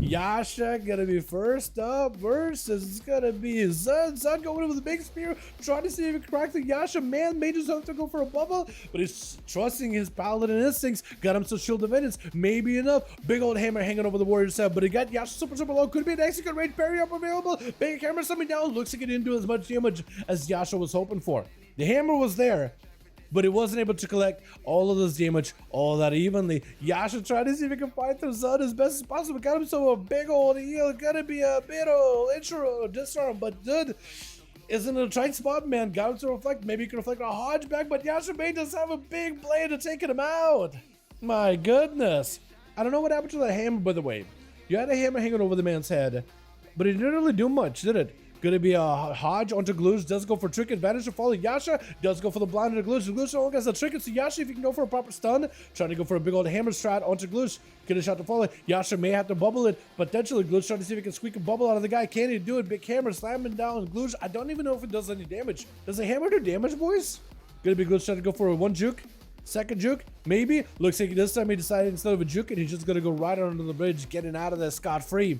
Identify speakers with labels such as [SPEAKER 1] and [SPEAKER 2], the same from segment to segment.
[SPEAKER 1] Yasha gonna be first up versus it's gonna be Zun. Zun going in with a big spear, trying to see if he can crack the Yasha. Man made himself to go for a bubble, but he's trusting his paladin instincts. Got him some shield of vengeance, maybe enough. Big old hammer hanging over the warrior's head, but he got Yasha super low. Could be an execute range parry up available. Big hammer coming down. Looks like it didn't do as much damage as Yasha was hoping for. The hammer was there, but it wasn't able to collect all of this damage all that evenly. Yasha tried to see if he can fight through Zun as best as possible. Got himself a big old heal. Gonna be a bit of intro disarm, but Dud is in a tight spot, man. Got him to reflect. Maybe he can reflect a Hodge back, but Yasha may just have a big blade to take him out. My goodness. I don't know what happened to that hammer, by the way. You had a hammer hanging over the man's head, but it didn't really do much, did it? Gonna be a Hodge onto Gloosh, does go for trick advantage to follow Yasha, does go for the blind onto Gloosh. Gloosh only gets the trick, it's Yasha if you can go for a proper stun. Trying to go for a big old hammer strat onto Gloosh. Get a shot to follow. Yasha may have to bubble it, potentially Gloosh trying to see if he can squeak a bubble out of the guy. Can he do it? Big hammer slamming down Gloosh. I don't even know if it does any damage. Does the hammer do damage, boys? Gonna be Gloosh trying to go for a one juke. Second juke, maybe. Looks like this time he decided instead of a juke, and he's just gonna go right under the bridge, getting out of there scot-free.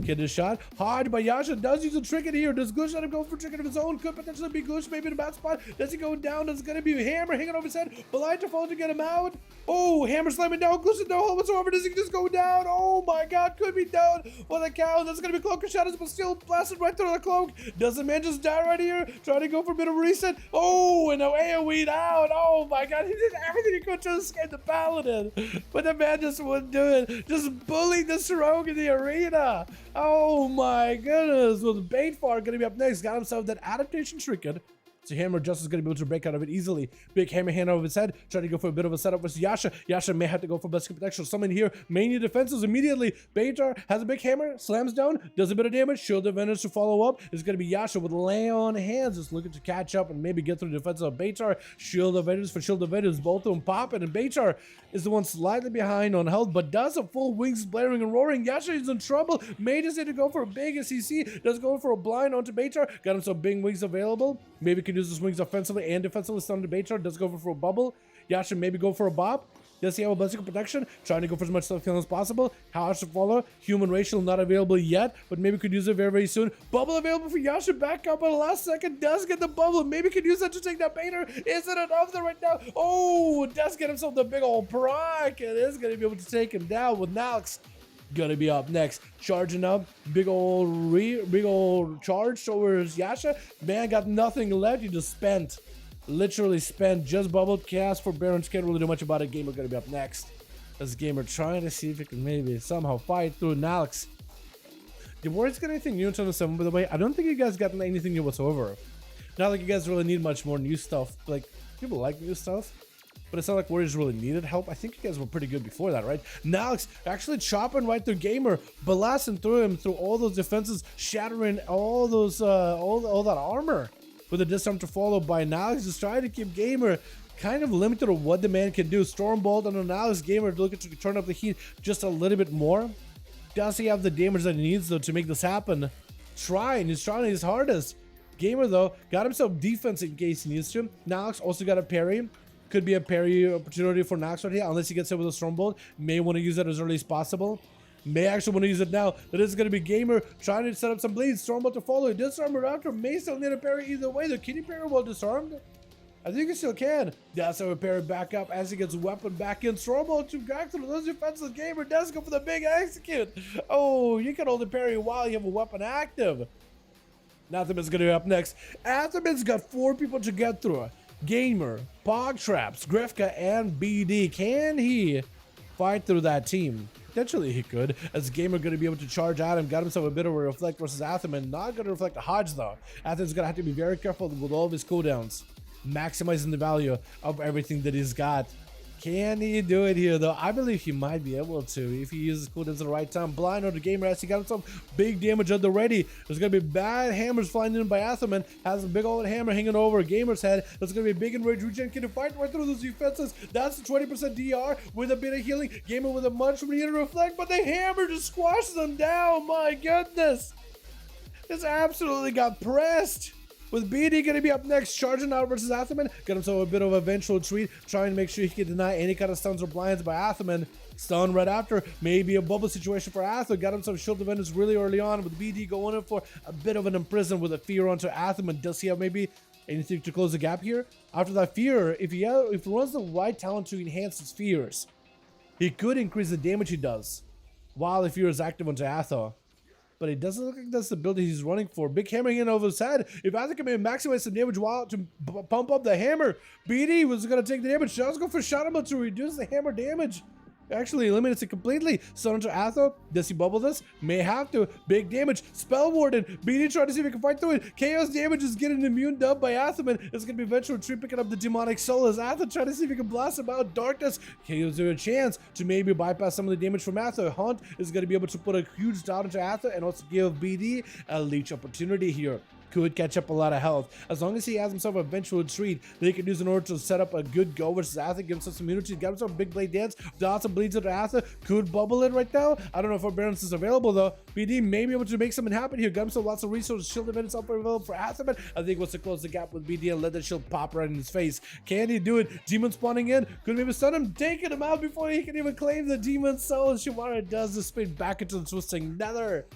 [SPEAKER 1] Get a shot. Hodge by Yasha does use a trinket here. Does Gloosh let him go for a trinket of his own? Could potentially be Gloosh maybe in a bad spot. Does he go down? Does it gonna be a hammer hanging over his head? Blind to fall to get him out. Oh, hammer slamming down. Gloosh with no hold whatsoever. Does he just go down? Oh my god, could be down for the cow. That's gonna be cloaker shadows, but still blasted right through the cloak. Does the man just die right here? Trying to go for a bit of reset. Oh, and now AoE down. Oh my god, he did everything he could to escape the paladin. But the man just wouldn't do it. Just bullying the Rogue in the arena. Oh my goodness. Well, the Baitfar gonna be up next. Got himself that adaptation trinket. So Hammer just is going to be able to break out of it easily. Big hammer hand over his head. Trying to go for a bit of a setup versus Yasha. Yasha may have to go for best protection. Someone here may need defenses immediately. Baitar has a big hammer. Slams down. Does a bit of damage. Shield advantage to follow up. It's going to be Yasha with lay on hands. Just looking to catch up and maybe get through the defense of Baitar. Shield advantage for shield advantage. Both of them popping. And Baitar is the one slightly behind on health, but does have full wings blaring and roaring. Yasha is in trouble. May just need to go for a big SCC. Does go for a blind onto Baitar. Got him some big wings available. Maybe can use his wings offensively and defensively. Stun to Baitar. Does go for a bubble. Yasha maybe go for a bop. Does he have a basic protection? Trying to go for as much stuff as possible. How to follow. Human racial not available yet, but maybe could use it very soon. Bubble available for Yasha. Back up at the last second. Does get the bubble. Maybe could use that to take that Baitar. Isn't enough there right now. Oh, does get himself the big old proc. It is going to be able to take him down with Nalx. Gonna be up next, charging up, big old charge towards Yasha. Man got nothing left. He just spent, literally spent, just bubbled cast for Barons. Can't really do much about it. Gamer gonna be up next. This Gamer trying to see if he can maybe somehow fight through Nalx. Did Warriors get anything new in Channel 7, by the way? I don't think you guys got anything new whatsoever. Not like you guys really need much more new stuff. Like, people like new stuff, but it's not like Warriors really needed help. I think you guys were pretty good before that, right? Nalx actually chopping right through Gamer, blasting through him through all those defenses, shattering all those all that armor with a disarm to follow by Nalx. Just trying to keep Gamer kind of limited to what the man can do. Stormbolt on Nalx. Gamer looking to turn up the heat just a little bit more. Does he have the damage that he needs though to make this happen? He's trying his hardest. Gamer though got himself defense in case he needs to. Nalx also got a parry. Could be a parry opportunity for Nox right here, unless he gets hit with a Stormbolt. May want to use it as early as possible. May actually want to use it now. That is going to be Gamer trying to set up some bleeds. Stormbolt to follow. Disarm after. May still need a parry either way. The Kitty parry while disarmed. I think he still can. That's how a parry back up as he gets weapon back in. Stormbolt to back through those defenses. Gamer does go for the big execute. Oh, you can hold the parry while you have a weapon active. Athaman's going to be up next. Athaman's got 4 people to get through. Gamer, Pogtraps, Grifka, and BD. Can he fight through that team? Potentially he could, as Gamer going to be able to charge at him. Got himself a bit of a reflect versus Athaman. Not going to reflect a Hodge though. Athaman's going to have to be very careful with all of his cooldowns, maximizing the value of everything that he's got. Can he do it here though? I believe he might be able to if he uses cooldowns at the right time. Blind on the Gamer as he got himself big damage at the ready. There's gonna be bad hammers flying in by Athaman. Has a big old hammer hanging over Gamer's head. There's gonna be a big enraged regen. Can he fight right through those defenses? That's the 20% DR with a bit of healing. Gamer with a much needed reflect, but the hammer just squashes them down. My goodness. This absolutely got pressed. with BD going to be up next, charging out versus Athaman. Got himself a bit of a vengeful retreat, trying to make sure he can deny any kind of stuns or blinds by Athaman. Stun right after, maybe a bubble situation for Athaman. Got himself shield defenders really early on, with BD going in for a bit of an imprison with a fear onto Athaman. Does he have maybe anything to close the gap here? After that fear, if he runs the right talent to enhance his fears, he could increase the damage he does while the fear is active onto Atha. But it doesn't look like that's the build he's running for. Big hammering in over his head. If Atha can maybe maximize some damage while to pump up the hammer, BD was going to take the damage. Let's go for Shadowman to reduce the hammer damage. Actually eliminates it completely. Stun onto Atha. Does he bubble this? May have to. Big damage. Spell Warden. BD trying to see if he can fight through it. Chaos damage is getting immune dubbed by Athaman. It's going to be eventual retreat picking up the demonic soul as Atha trying to see if he can blast him out. Darkness. Gives her a chance to maybe bypass some of the damage from Atha. Haunt is going to be able to put a huge dot into Atha and also give BD a leech opportunity here. Could catch up a lot of health. As long as he has himself a eventual retreat, they can use in order to set up a good go versus Atha, give himself some immunity, get himself a big blade dance, dots and bleeds into Atha, could bubble it right now. I don't know if Forbearance is available though. BD may be able to make something happen here. Got himself lots of resources, shield defense up available for Atha, but I think wants to close the gap with BD and let that shield pop right in his face. Can he do it? Demon spawning in, could maybe stun him, taking him out before he can even claim the demon soul. Shimara does the spin back into the twisting nether.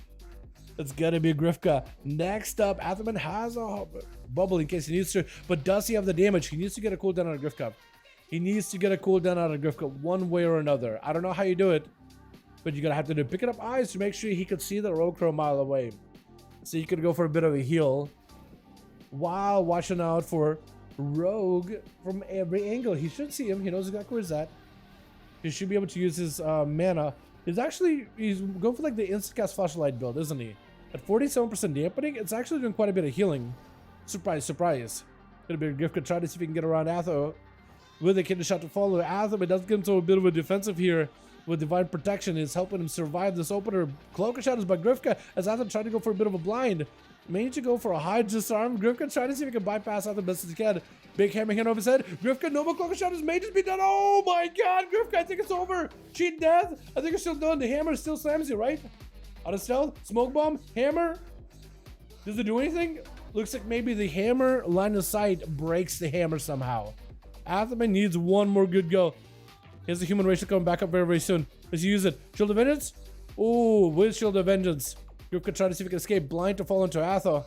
[SPEAKER 1] It's gonna be Grifka. Next up, Athaman has a bubble in case he needs to, but does he have the damage? He needs to get a cooldown on Grifka. He needs to get a cooldown on Grifka one way or another. I don't know how you do it, but you're gonna have to do picking up eyes to make sure he can see the rogue crow a mile away. So you could go for a bit of a heal while watching out for rogue from every angle. He should see him. He knows exactly where he's at. He should be able to use his mana. He's going for like the instant cast flashlight build, isn't he? At 47% dampening, it's actually doing quite a bit of healing. Surprise, surprise. Gonna be a Grifka try to see if he can get around Atha with a kidney shot to follow Atha, but does get him to a bit of a defensive here with divine protection. Is helping him survive this opener. Cloak of Shadows by Grifka as Atha trying to go for a bit of a blind. May need to go for a high disarm. Grifka trying to see if he can bypass Atha best as he can. Big hammer hand over his head. Grifka, no more Cloak of Shadows may just be done. Oh my god, Grifka, I think it's over. Cheat death. I think it's still done. The hammer still slams you, right? Out of stealth. Smoke bomb. Hammer. Does it do anything? Looks like maybe the hammer line of sight breaks the hammer somehow. Athaman needs one more good go. Here's the human racial coming back up very, very soon. Let's use it. Shield of Vengeance. Oh, with Shield of Vengeance. Grifka try to see if he can escape. Blind to fall into Atha.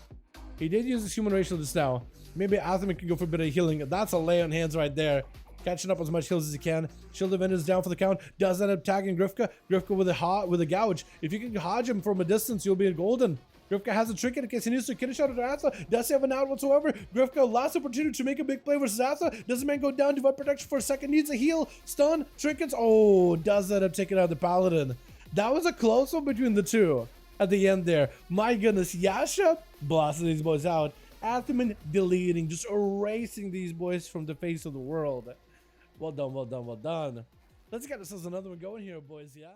[SPEAKER 1] He did use his human racial just now. Maybe Athaman can go for a bit of healing. That's a lay on hands right there. Catching up as much heals as he can. Shield of Vengeance down for the count. Does end up tagging Grifka. Grifka with a gouge. If you can hodge him from a distance, you'll be golden. Grifka has a trick in case he needs to kidney shot at Atha. Does he have an out whatsoever? Grifka, last opportunity to make a big play versus Atha. Does the man go down? Divine protection for a second. Needs a heal. Stun. Trinkets. Oh, does end up taking out the Paladin. That was a close one between the two at the end there. My goodness. Yasha blasting these boys out. Athaman deleting, just erasing these boys from the face of the world. Well done, well done, well done. Let's get ourselves another one going here, boys, yeah?